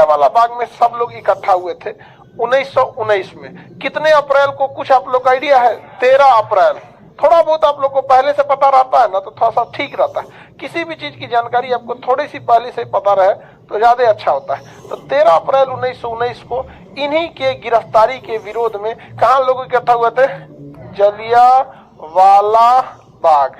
जलियांवाला बाग में सब लोग इकट्ठा हुए थे 1919 में। कितने अप्रैल को कुछ आप लोग का आइडिया है? 13 अप्रैल। थोड़ा बहुत आप लोग को पहले से पता रहता है ना तो थोड़ा सा ठीक रहता है। किसी भी चीज की जानकारी आपको थोड़ी सी पहले से पता रहे तो ज्यादा अच्छा होता है। तो 13 अप्रैल 1919 को इन्हीं के गिरफ्तारी के विरोध में कहा लोग इकट्ठा हुए थे? जलियांवाला बाग।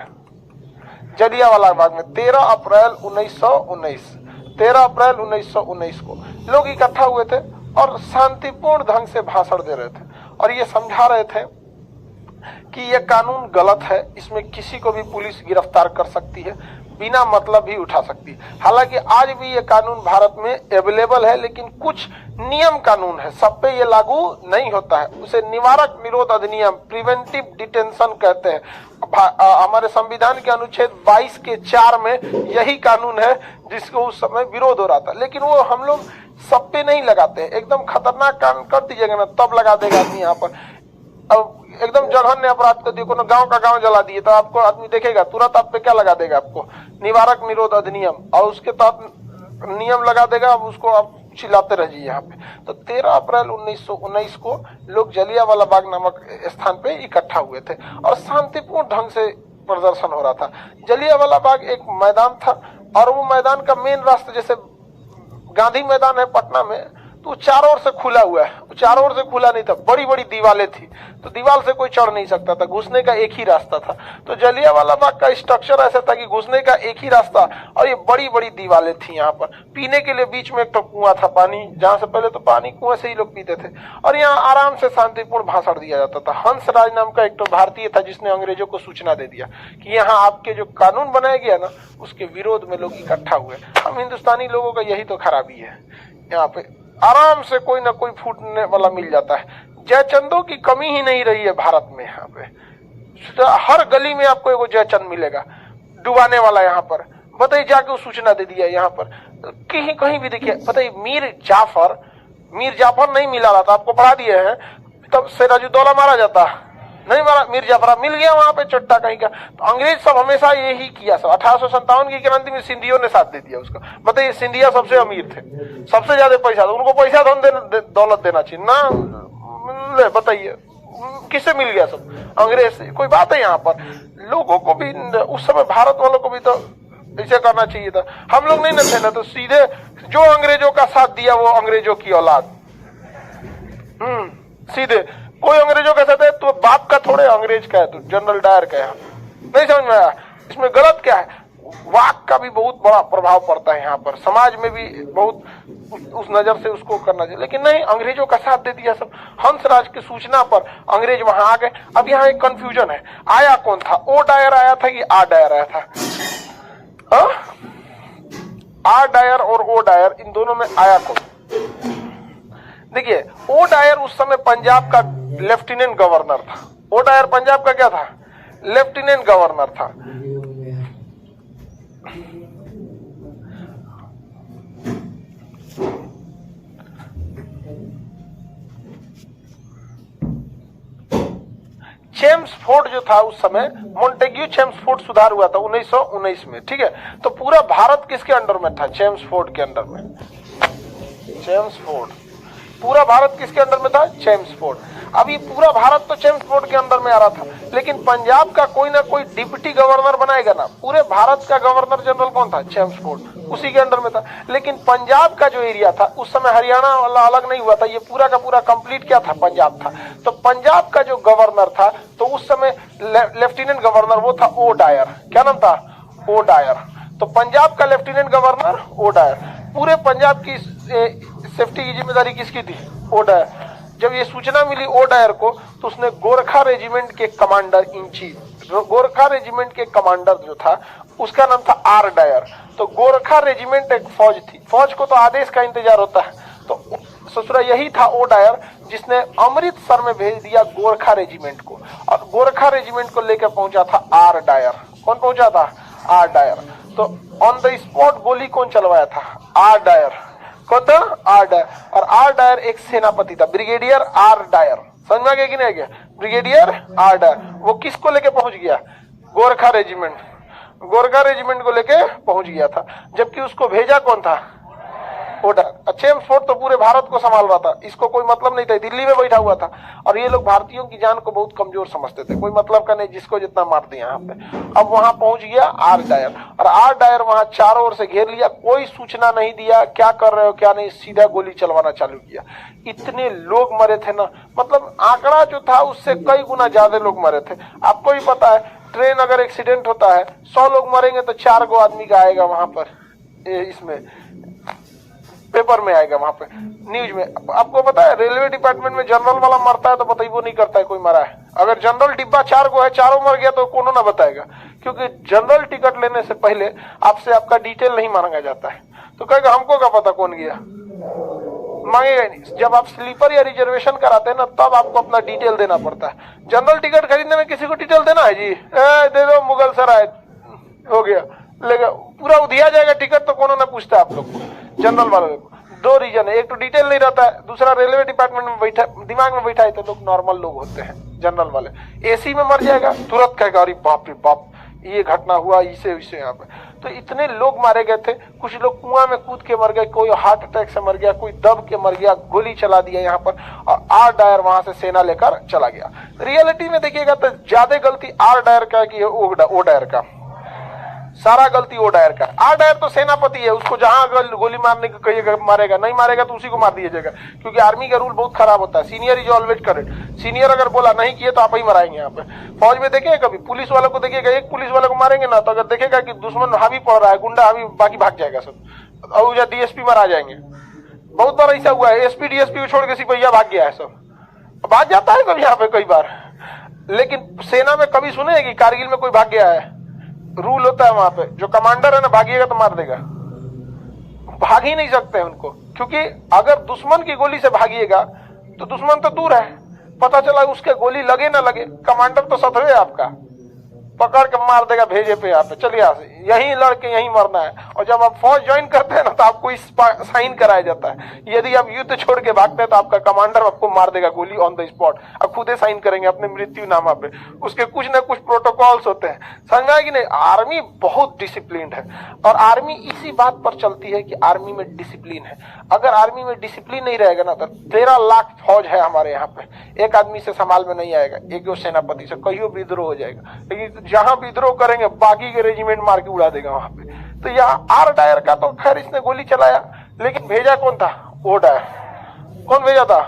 जलियांवाला बाग में 13 अप्रैल 1919 को लोग इकट्ठा हुए थे और शांतिपूर्ण ढंग से भाषण दे रहे थे और ये समझा रहे थे कि यह कानून गलत है, इसमें किसी को भी पुलिस गिरफ्तार कर सकती है, बिना मतलब भी उठा सकती है। हालांकि आज भी ये कानून भारत में अवेलेबल है, लेकिन कुछ नियम कानून है, सब पे ये लागू नहीं होता है। उसे निवारक निरोध अधिनियम, प्रिवेंटिव डिटेंशन कहते हैं। हमारे संविधान के अनुच्छेद 22 के 4 में यही कानून है जिसको उस समय विरोध हो रहा था, लेकिन वो हम लोग सब पे नहीं लगाते। एकदम खतरनाक कानून कर दीजिएगा ना तब लगा देगा आदमी यहाँ पर। अब एकदम जघन्य अपराध कर दिए, कोनो गांव का गांव जला दिए तो आपको आदमी देखेगा तुरंत आप पे क्या लगा देगा? आपको निवारक निरोध अधिनियम, और उसके तहत नियम लगा देगा, अब उसको आप चिल्लाते रहिए यहाँ पे। तो 13 अप्रैल 1919 को लोग जलियांवाला बाग नामक स्थान पे इकट्ठा हुए थे और शांतिपूर्ण ढंग से प्रदर्शन हो रहा था। जलियांवाला बाग एक मैदान था और वो मैदान का मेन रास्ता जैसे गांधी मैदान है पटना में, तो चारों ओर से खुला हुआ है। चारों ओर से खुला नहीं था, बड़ी बड़ी दीवारें थी, तो दीवार से कोई चढ़ नहीं सकता था, घुसने का एक ही रास्ता था। तो जलियांवाला बाग का स्ट्रक्चर ऐसा था कि घुसने का एक ही रास्ता और ये बड़ी बड़ी दीवारें थी। यहाँ पर पीने के लिए बीच में एक तो कुआं था पानी, जहाँ से पहले तो पानी कुएं से ही लोग पीते थे और यहाँ आराम से शांतिपूर्ण भाषण दिया जाता था। हंसराज नाम का एक तो भारतीय था जिसने अंग्रेजों को सूचना दे दिया कि यहाँ आपके जो कानून बनाया गया ना उसके विरोध में लोग इकट्ठा हुए। हम हिंदुस्तानी लोगों का यही तो खराबी है, यहाँ पे आराम से कोई ना कोई फूटने वाला मिल जाता है। जयचंदों की कमी ही नहीं रही है भारत में। यहाँ पे हर गली में आपको एगो जयचंद मिलेगा डुबाने वाला। यहाँ पर बताइए, जाके सूचना दे दिया यहाँ पर कहीं कहीं भी देखिए। बताइए मीर जाफर नहीं मिला रहा था, आपको पढ़ा दिए हैं, तब सिराजुद्दौला मारा जाता नहीं, मारा मीर जाफर मिल गया वहां पे चट्टा कहीं का। तो अंग्रेज सब हमेशा यही किया। सब 1857 की क्रांति में सिंधियों ने साथ दे दिया उसका। बताइए सिंधिया सबसे अमीर थे, सबसे ज्यादा पैसा था, उनको पैसा दौलत देना चाहिए ना। बताइए किससे मिल गया? सब अंग्रेज से। कोई बात है? यहाँ पर लोगों को भी उस समय भारत वालों को भी तो ऐसे करना चाहिए था। हम लोग नहीं न थे ना, तो सीधे जो अंग्रेजों का साथ दिया वो अंग्रेजों की औलाद। सीधे कोई अंग्रेजों का साथ है तो बाप का थोड़े अंग्रेज का है, तो जनरल डायर का है। नहीं समझ में आया? इसमें गलत क्या है? वाक का भी बहुत बड़ा प्रभाव पड़ता है यहाँ पर, समाज में भी बहुत उस नजर से उसको करना चाहिए। लेकिन नहीं, अंग्रेजों का साथ दे दिया सब। हंसराज की सूचना पर अंग्रेज वहां आ गए। अब यहाँ एक कंफ्यूजन है, आया कौन था? ओ डायर आया था कि आ डायर आया था? आ डायर और ओ डायर, इन दोनों में आया कौन? देखिए ओ डायर उस समय पंजाब का लेफ्टिनेंट गवर्नर था। ओ डायर पंजाब का क्या था? लेफ्टिनेंट गवर्नर था। चेम्सफोर्ड जो था उस समय, मोंटेग्यू चेम्सफोर्ड सुधार हुआ था 1919 में, ठीक है। तो पूरा भारत किसके अंडर में था? चेम्सफोर्ड के अंडर में। चेम्सफोर्ड, पूरा भारत किसके अंडर में था? चेम्सफोर्ड। अब ये पूरा भारत तो चेम्सफोर्ड के अंदर में आ रहा था, लेकिन पंजाब का कोई ना कोई डिप्टी गवर्नर बनाएगा ना। पूरे भारत का गवर्नर जनरल कौन था? चेम्सफोर्ड, उसी के अंडर में था। लेकिन पंजाब का जो एरिया था उस समय हरियाणा वाला अलग नहीं हुआ था, ये पूरा का पूरा कंप्लीट क्या था? पंजाब था। तो पंजाब का जो गवर्नर था तो उस समय लेफ्टिनेंट गवर्नर वो था ओ डायर। क्या नाम था? O Dyer. तो पंजाब का लेफ्टिनेंट गवर्नर ओ डायर। पूरे पंजाब की सेफ्टी की जिम्मेदारी किसकी थी? O Dyer. जब ये सूचना मिली ओ डायर को तो उसने गोरखा रेजिमेंट के commander in chief, Gorkha regiment के कमांडर जो था उसका नाम था आर डायर। तो गोरखा रेजिमेंट एक फौज थी, फौज को तो आदेश का इंतजार होता है, तो ससुरा यही था ओ डायर जिसने अमृतसर में भेज दिया गोरखा रेजिमेंट को, और गोरखा रेजिमेंट को लेकर पहुंचा था आर डायर। कौन पहुंचा था? R Dyer. तो ऑन द स्पॉट गोली कौन चलवाया था? R Dyer. कौन था? R Dyer. और आर डायर एक सेनापति था, ब्रिगेडियर आर डायर। समझ में आ गया कि नहीं आ गया? ब्रिगेडियर आर डायर वो किसको लेके पहुंच गया? गोरखा रेजिमेंट, गोरखा रेजिमेंट को लेके पहुंच गया था। जबकि उसको भेजा कौन था? वो डायर। चेम्सफोर्ड तो पूरे भारत को संभाल रहा था, इसको कोई मतलब नहीं था, दिल्ली में बैठा हुआ था। और ये लोग भारतीयों की जान को बहुत कमजोर समझते थे, कोई मतलब का नहीं, जिसको जितना मार दिया यहाँ पे। अब वहां पहुंच गया आर डायर, और आर डायर वहां चारों ओर से घेर लिया, कोई सूचना नहीं दिया क्या कर रहे हो क्या नहीं, सीधा गोली चलवाना चालू किया। इतने लोग मरे थे ना, मतलब आंकड़ा जो था उससे कई गुना ज्यादा लोग मरे थे। आपको भी पता है, ट्रेन अगर एक्सीडेंट होता है 100 लोग मरेंगे तो 4 गो आदमी का आएगा वहां पर, इसमें पेपर में आएगा, वहां पे न्यूज में। आपको पता है रेलवे डिपार्टमेंट में जनरल वाला मरता है तो बताइए वो नहीं करता है कोई मरा है। अगर जनरल डिब्बा 4 गो है, चारों मर गया तो कौन ना बताएगा, क्योंकि जनरल टिकट लेने से पहले आपसे आपका डिटेल नहीं मांगा जाता है। तो कहेगा हमको क्या पता कौन गया, मांगेगा ही नहीं। जब आप स्लीपर या रिजर्वेशन कराते हैं ना, तब आपको अपना डिटेल देना पड़ता है। जनरल टिकट खरीदने में किसी को डिटेल देना है जी, दे दो मुगल सराय हो गया, लेगा पूरा उधिया जाएगा टिकट, तो कौन ना पूछता है आप लोग को, जनरल वालों को। 2 रीजन है, एक तो डिटेल नहीं रहता है, दूसरा रेलवे डिपार्टमेंट में बैठा, दिमाग में बैठा है तो लोग नॉर्मल लोग होते हैं, जनरल वाले। एसी में मर जाएगा तुरंत कहेगा अरे बाप रे बाप ये घटना हुआ, इसे इसे यहाँ पे। तो इतने लोग मारे गए थे, कुछ लोग कुआं में कूद के मर गए, कोई हार्ट अटैक से मर गया, कोई दब के मर गया, गोली चला दिया यहाँ पर, और आर डायर वहां से सेना लेकर चला गया। रियलिटी में देखिएगा तो ज्यादा गलती आर डायर का कि ओ डायर का, सारा गलती ओ डायर का। आर डायर तो सेनापति है, उसको जहां गोली मारने को कहिएगा मारेगा, नहीं मारेगा तो उसी को मार दिया जाएगा, क्योंकि आर्मी का रूल बहुत खराब होता है, senior is always correct. Senior अगर बोला नहीं किए तो आप ही मराएंगे। यहाँ पे फौज में देखिए, कभी पुलिस वालों को देखिएगा, एक पुलिस वाले को मारेंगे ना, तो अगर देखेगा कि दुश्मन हावी पड़ रहा है, गुंडा हावी, बाकी भाग जाएगा सब, और डीएसपी मारा जाएंगे। बहुत बार ऐसा हुआ है, एसपी डीएसपी को छोड़ के सिपहिया भाग गया है, सब भाग जाता है सब यहाँ पे कई बार। लेकिन सेना में कभी सुने कि कारगिल में कोई भाग गया है? रूल होता है वहां पे, जो कमांडर है ना, भागिएगा तो मार देगा, भाग ही नहीं सकते हैं उनको, क्योंकि अगर दुश्मन की गोली से भागिएगा तो दुश्मन तो दूर है, पता चला उसके गोली लगे ना लगे, कमांडर तो सतवे आपका, पकड़ के मार देगा भेजे पे, यहाँ पे चलिए यहाँ से, यहीं लड़के यहीं मरना है। और जब आप फौज ज्वाइन करते हैं ना, तो आपको इस साइन कराया जाता है, यदि आप युद्ध छोड़ के भागते हैं तो आपका कमांडर आपको मार देगा गोली ऑन द स्पॉट, आप खुद ही साइन करेंगे अपने मृत्यु नामा पे। उसके कुछ ना कुछ प्रोटोकॉल्स होते हैं, समझ में कि नहीं। आर्मी बहुत डिसिप्लिन है, और आर्मी इसी बात पर चलती है कि आर्मी में डिसिप्लिन है। अगर आर्मी में डिसिप्लिन नहीं रहेगा ना, तो 13 लाख फौज है हमारे यहाँ पे, एक आदमी से संभाल में नहीं आएगा, एक सेनापति से कहियो विद्रोह हो जाएगा। लेकिन जहां विद्रोह करेंगे बाकी के रेजिमेंट मार के उड़ा देगा वहां पे। तो यहाँ आर डायर का तो खैर इसने गोली चलाया, लेकिन भेजा कौन था? O Dyer. कौन भेजा था?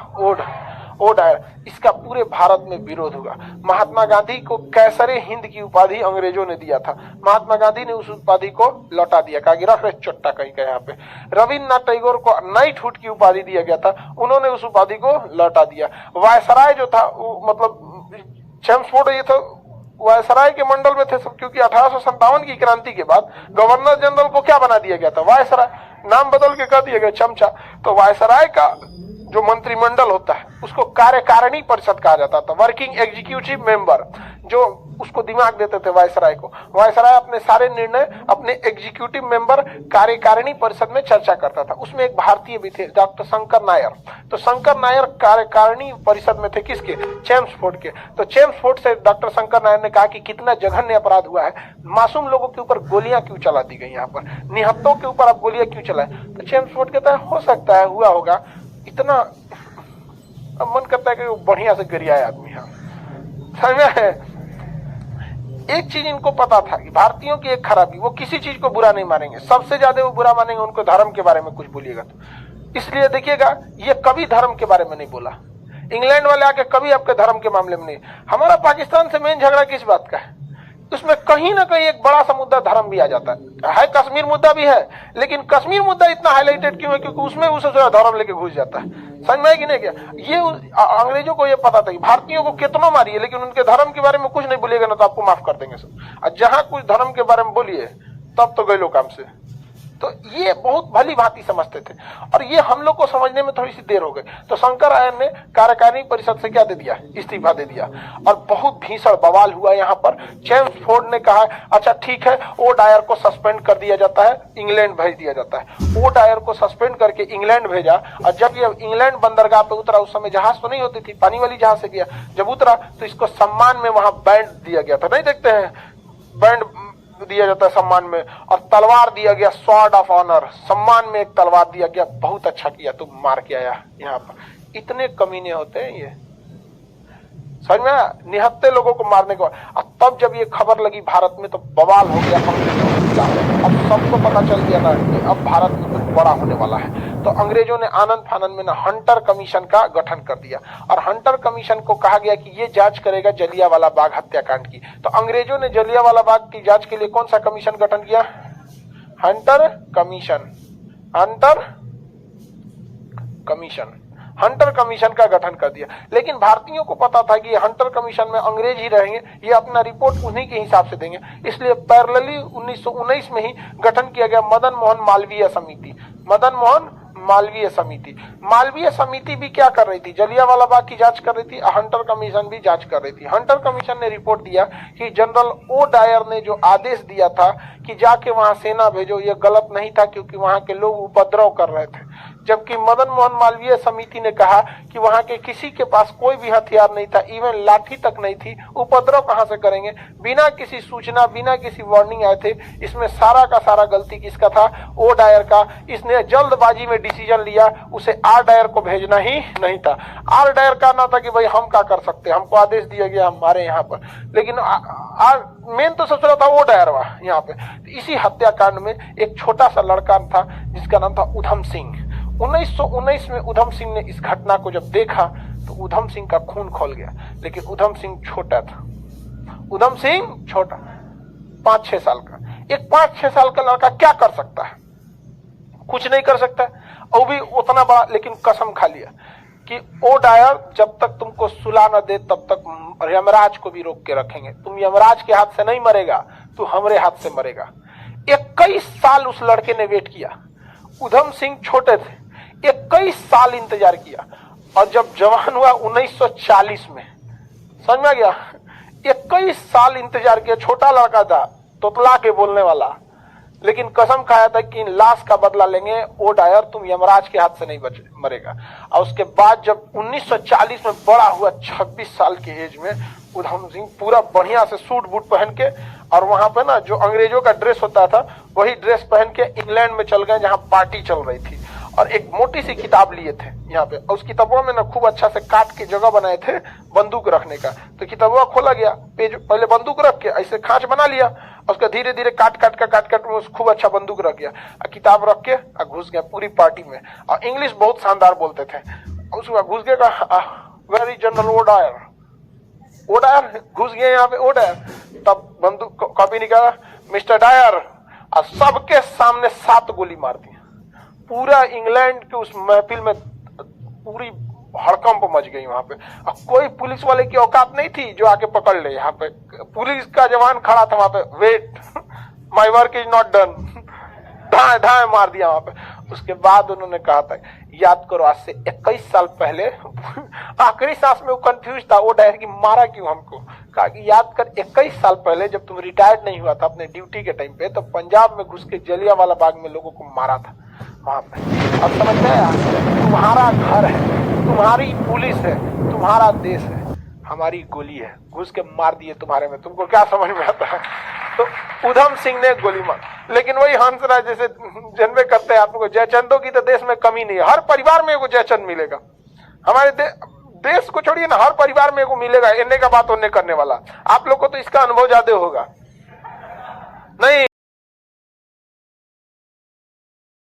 O Dyer. इसका पूरे भारत में विरोध हुआ। महात्मा गांधी को कैसरे हिंद की उपाधि अंग्रेजों ने दिया था, महात्मा गांधी ने उस उपाधि को लौटा दिया, कहा कि रख रहे चोट्टा कहीं का। यहाँ पे रविन्द्रनाथ टैगोर को नाइटहुड की उपाधि दिया गया था, उन्होंने उस उपाधि को लौटा दिया। वायसराय जो था, मतलब चेम्सफोर्ड ये था, वायसराय के मंडल में थे सब, क्योंकि 1857 की क्रांति के बाद गवर्नर जनरल को क्या बना दिया गया था? वायसराय, नाम बदल के कर दिया गया चमचा। तो वायसराय का जो मंत्रिमंडल होता है उसको कार्यकारिणी परिषद कहा जाता था, वर्किंग एग्जीक्यूटिव मेंबर, जो उसको दिमाग देते थे वायसराय को। वायसराय अपने सारे निर्णय अपने एग्जीक्यूटिव मेंबर कार्यकारिणी परिषद में चर्चा करता था। उसमें एक भारतीय भी थे, डॉक्टर शंकर नायर। तो शंकर नायर कार्यकारिणी परिषद में थे, किसके? चेम्सफोर्ड के। तो चेम्सफोर्ड से डॉक्टर शंकर नायर ने कहा कि कितना जघन्य अपराध हुआ है, मासूम लोगों के ऊपर गोलियां क्यों चला दी गई, यहाँ पर निहत्तों के ऊपर आप गोलियां क्यों चलाए? तो चेम्सफोर्ड कहता है हो सकता है हुआ होगा, इतना अब मन करता है कि वो बढ़िया से गरियाए आदमी। हाँ समझ में है। एक चीज इनको पता था कि भारतीयों की एक खराबी, वो किसी चीज को बुरा नहीं मानेंगे, सबसे ज्यादा वो बुरा मानेंगे उनको धर्म के बारे में कुछ बोलिएगा तो। इसलिए देखिएगा ये कभी धर्म के बारे में नहीं बोला, इंग्लैंड वाले आके कभी आपके धर्म के मामले में नहीं। हमारा पाकिस्तान से मेन झगड़ा किस बात का है? उसमें कहीं ना कहीं एक बड़ा सा मुद्दा धर्म भी आ जाता है। कश्मीर मुद्दा भी है, लेकिन कश्मीर मुद्दा इतना हाईलाइटेड क्यों है? क्योंकि उसमें उसे धर्म लेके घुस जाता है। समझ में कि नहीं? क्या ये अंग्रेजों को ये पता था कि भारतीयों को कितना मारिए, लेकिन उनके धर्म के बारे में कुछ नहीं बोलिएगा ना तो आपको माफ कर देंगे सब। और जहां कुछ धर्म के बारे में बोलिए तब तो गए लो काम से। तो ये बहुत भली भांति समझते थे, और ये हम लोग को समझने में थोड़ी सी देर हो गई। तो शंकर आयन ने कार्यकारिणी परिषद से क्या दे दिया? इस्तीफा दे दिया, और बहुत भीषण बवाल हुआ यहाँ पर। चेम्सफोर्ड ने कहा अच्छा ठीक है, ओ डायर को सस्पेंड कर दिया जाता है, इंग्लैंड भेज दिया जाता है। ओ डायर को सस्पेंड करके इंग्लैंड भेजा, और जब ये इंग्लैंड बंदरगाह पे उतरा, उस समय जहाज तो नहीं होती थी, पानी वाली जहाज से गया, जब उतरा तो इसको सम्मान में वहां बैंड दिया गया था। नहीं देखते हैं बैंड दिया जाता है सम्मान में, और तलवार दिया गया, स्वॉर्ड ऑफ ऑनर, सम्मान में एक तलवार दिया गया, बहुत अच्छा किया तुम मार के आया यहाँ पर। इतने कमीने होते हैं ये, समझ में आया? निहत्ते लोगों को मारने को। अब तब जब ये खबर लगी भारत में तो बवाल हो गया अंग्रेजों के खिलाफ। अब सबको पता चल गया था कि अब भारत में कुछ बड़ा होने वाला है। तो अंग्रेजों ने आनंद फानंद में ना हंटर कमीशन का गठन कर दिया, और हंटर कमीशन को कहा गया कि ये जांच करेगा जलियांवाला बाग हत्याकांड की। तो अंग्रेजों ने जलियांवाला बाग की जांच के लिए कौन सा कमीशन गठन किया? Hunter commission. Hunter commission, Hunter commission का गठन कर दिया। लेकिन भारतीयों को पता था कि हंटर कमीशन में अंग्रेज ही रहेंगे, ये अपना रिपोर्ट उन्हीं के हिसाब से देंगे, इसलिए पैरेलली 1919 में ही गठन किया गया मदन मोहन मालवीय समिति। मदन मोहन मालवीय समिति। मालवीय समिति भी क्या कर रही थी? जलियांवाला बाग की जांच कर रही थी, हंटर कमीशन भी जांच कर रही थी। हंटर कमीशन ने रिपोर्ट दिया कि जनरल ओ डायर ने जो आदेश दिया था कि जाके वहां सेना भेजो, ये गलत नहीं था, क्योंकि वहां के लोग उपद्रव कर रहे थे। जबकि मदन मोहन मालवीय समिति ने कहा कि वहां के किसी के पास कोई भी हथियार नहीं था, इवन लाठी तक नहीं थी, उपद्रव कहां से करेंगे? बिना किसी सूचना, बिना किसी वार्निंग आए थे। इसमें सारा का सारा गलती किसका था? ओ डायर का। इसने जल्दबाजी में डिसीजन लिया, उसे आर डायर को भेजना ही नहीं था। आर डायर का ना था कि भाई हम क्या कर सकते, हमको आदेश दिया गया हमारे यहाँ पर, लेकिन मेन तो सबसे था ओ डायर वहां यहाँ पे। इसी हत्याकांड में एक छोटा सा लड़का था जिसका नाम था उधम सिंह। 1919 में उधम सिंह ने इस घटना को जब देखा तो उधम सिंह का खून खौल गया। लेकिन उधम सिंह छोटा था, उधम सिंह छोटा, 5-6 साल का। एक 5-6 साल का लड़का क्या कर सकता है? कुछ नहीं कर सकता, और भी उतना बड़ा। लेकिन कसम खा लिया कि ओ डायर जब तक तुमको सुला न दे तब तक यमराज को भी रोक के रखेंगे। तुम यमराज के हाथ से नहीं मरेगा, तू हमरे हाथ से मरेगा। 21 साल उस लड़के ने वेट किया। उधम सिंह छोटे थे, 21 साल इंतजार किया, और जब जवान हुआ 1940 में, समझ में आ गया? 21 साल इंतजार किया। छोटा लड़का था, तोतला के बोलने वाला, लेकिन कसम खाया था कि लाश का बदला लेंगे, ओ डायर तुम यमराज के हाथ से नहीं मरेगा। और उसके बाद जब 1940 में बड़ा हुआ, 26 साल की एज में, उधम सिंह पूरा बढ़िया से सूट बूट पहन के, और वहां पे ना जो अंग्रेजों का ड्रेस होता था वही ड्रेस पहन के इंग्लैंड में चल गए जहां पार्टी चल रही थी। और एक मोटी सी किताब लिए थे यहाँ पे, और उस किताबों में ना खूब अच्छा से काट के जगह बनाए थे बंदूक रखने का। तो किताबा खोला गया, पेज पहले बंदूक रख के ऐसे खांच बना लिया, उसका धीरे धीरे काट काट में खूब अच्छा बंदूक रख गया, किताब रख के घुस गया पूरी पार्टी में। और इंग्लिश बहुत शानदार बोलते थे। उसके घुस गया, very general O Dyer, O Dyer घुस गए यहाँ पे, ओ डायर। तब बंदूक कॉपी निकाला, मिस्टर डायर, और सबके सामने 7 गोली मार दी। पूरा इंग्लैंड के उस महफिल में पूरी हड़कंप मच गई वहां पे। अब कोई पुलिस वाले की औकात नहीं थी जो आके पकड़ ले। यहाँ पे पुलिस का जवान खड़ा था वहां पे, wait my work is not done, धाए धाए मार दिया वहां पे। उसके बाद उन्होंने कहा था, याद करो आज से 21 साल पहले, आखिरी सांस में वो कंफ्यूज था वो डायर की मारा क्यों हमको। कहा कि याद कर 21 साल पहले जब तुम रिटायर्ड नहीं हुआ था अपने ड्यूटी के टाइम पे, तो पंजाब में घुस के जलियांवाला बाग में लोगों को मारा था वहां पे। अब समझ में आया? तुम्हारा घर है, तुम्हारी पुलिस है, तुम्हारा देश है, हमारी गोली है, घुस के मार दिए तुम्हारे में। तुमको क्या समझ में आता है? तो उधम सिंह ने गोली मार। लेकिन वही हंसराज जैसे जन्मे करते हैं आपको, जयचंदों की तो देश में कमी नहीं है, हर परिवार में एगो जयचंद मिलेगा। हमारे देश को छोड़िए ना, हर परिवार में एगो मिलेगा इन्ने का बात उन्ने करने वाला। आप लोग को तो इसका अनुभव ज्यादा होगा। नहीं,